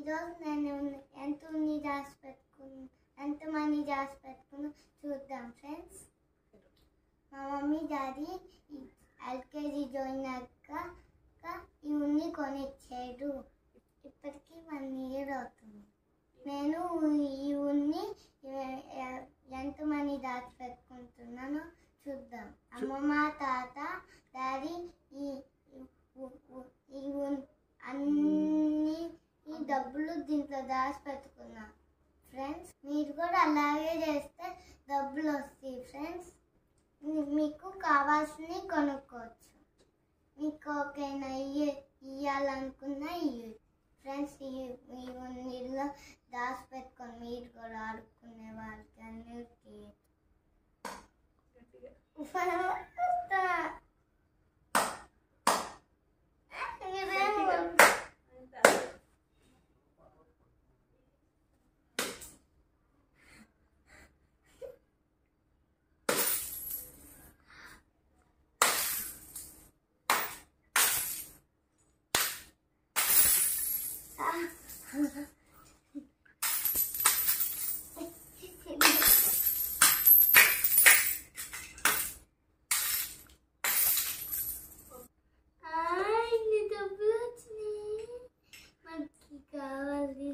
ఈరోజు నేను ఎంత మనీ దాచి పెట్టుకున్నా చూద్దాం ఫ్రెండ్స్. మా మమ్మీ డాడీ ఎల్కేజీ జాయిన్ అయ్యాక ఇవన్నీ కొనిచ్చాడు. ఇప్పటికీ 1 year అవుతుంది. నేను ఇవన్నీ ఎంత మనీ దాచి పెట్టుకుంటున్నానో చూద్దాం. అమ్మమ్మ, తాత, డాడీ అన్ని డబ్బులు దీంట్లో దాచి పెట్టుకున్నా ఫ్రెండ్స్. మీరు కూడా అలాగే చేస్తే డబ్బులు వస్తాయి ఫ్రెండ్స్. మీకు కావాల్సినవి కొనుక్కోవచ్చు. మీకు ఒకైనా ఇవ్వాలనుకున్నా ఇవి ఫ్రెండ్స్. ఇవన్నీలో దాచి పెట్టుకొని మీరు కూడా ఆడుకునే వాళ్ళకి అన్నిటికీ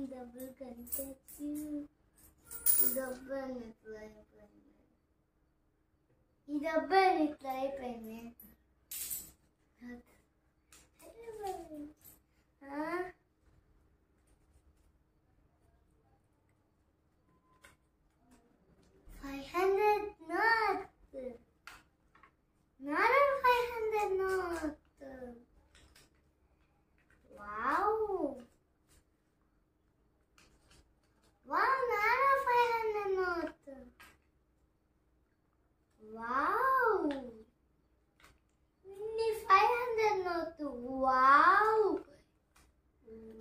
డబ్బులు కనిపించు. ఈ డబ్బా ఇట్లా అయిపోయింది.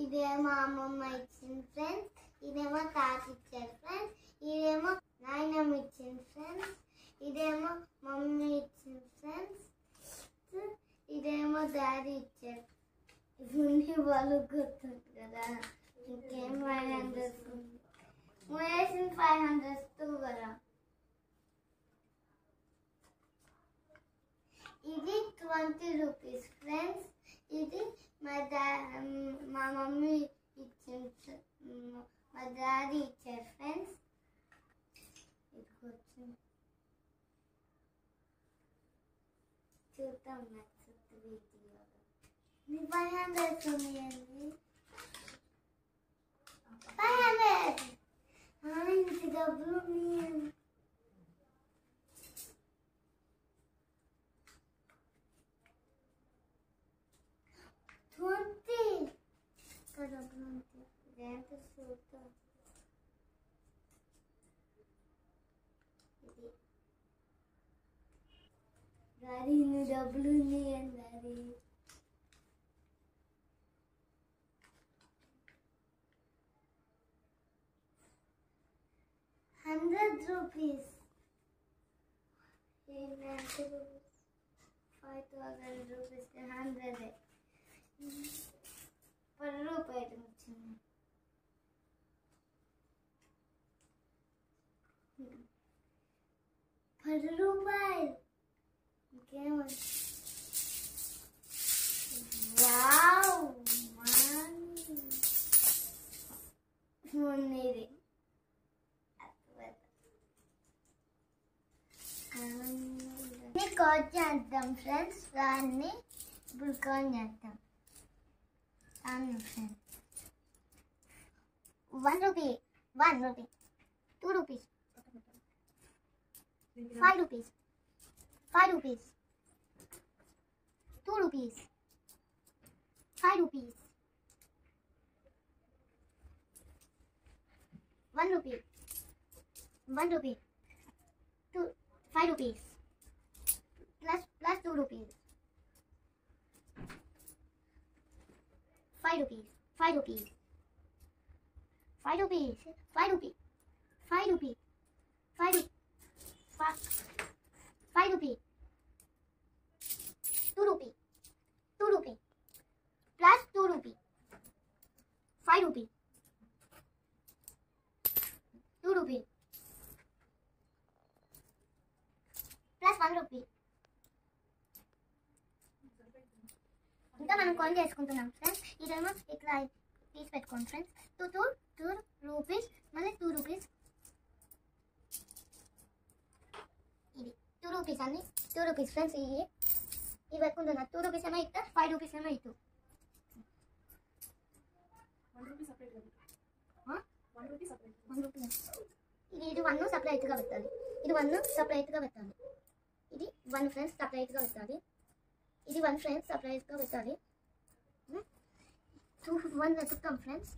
ఇదేమో అమ్మమ్మ ఇచ్చింది ఫ్రెండ్స్. ఇదేమో తాత ఇచ్చారు ఫ్రెండ్స్. ఇదేమో నాయనమ్మ ఇచ్చింది ఫ్రెండ్స్. ఇదేమో మమ్మీ ఇచ్చింది ఫ్రెండ్స్. ఇదేమో డాడీ ఇచ్చారు. ఇవన్నీ వాళ్ళు గుర్తుంది కదా. ఇంకేం 500 వేసిన 500 కదా. ఇది 20 rupees ఫ్రెండ్స్. ఇది మా మమ్మీ ఇచ్చింది, మా డాడీ ఇచ్చారు ఫ్రెండ్స్. చూద్దాం నెక్స్ట్ వీడియోలో. 500 ఉన్నాయండి. 500 ఇంత డబ్బులు ఉన్నాయండి. 20 డబ్బులు ఉంటాయి. ఇదేంటో చూద్దాం. డాడీ ఇన్ని డబ్బులు ఉన్నాయండి డాడీ. 100 rupees. 5,000 rupees 100. 10 రూపాయలు వచ్చింది. 10 రూపాయలు. ఇంకేమది? వావ్ ఉన్నది. కోట్ చేద్దాం ఫ్రెండ్స్. దాన్ని ఇప్పుడు కోట్ చేద్దాం. Friends 1 rupee, 1 rupee, 2 rupees, 5 rupees, 5 rupees, 2 rupees, 5 rupees, 1 rupee, 1 rupee, 5 rupees, plus 2 rupees, 5 rupees, 5 rupees, 5 rupees, 5 rupees, 5 rupees, 5 rupees, 2 rupees, 2 rupees, plus 2 rupees, 5 rupees, rupee plus 1 rupee. ఇంకా మనం coin చేసుకుంటున్నాం friends. ఇదేమో ఇట్లా తీసి పెట్టుకోండి ఫ్రెండ్స్. 2 రూపీస్, మళ్ళీ 2 rupees. ఇది 2 rupees అండి, 2 రూపీస్ ఫ్రెండ్స్. ఇవి పెట్టుకుంటున్నా. 2 రూపీస్ ఏమో ఇట్లా, 5 రూపీస్ ఏమో ఇటు. 1 రూపీ సపరేట్. ఇది 1 సపరేట్గా పెట్టాలి. ఇది 1 సపరేట్గా పెట్టాలి. ఇది 1 ఫ్రెండ్స్ సపరేట్గా పెట్టాలి. ఇది 1 ఫ్రెండ్స్ సపరేట్గా పెట్టాలి. 2 1 వెతుకుతాం ఫ్రెండ్స్.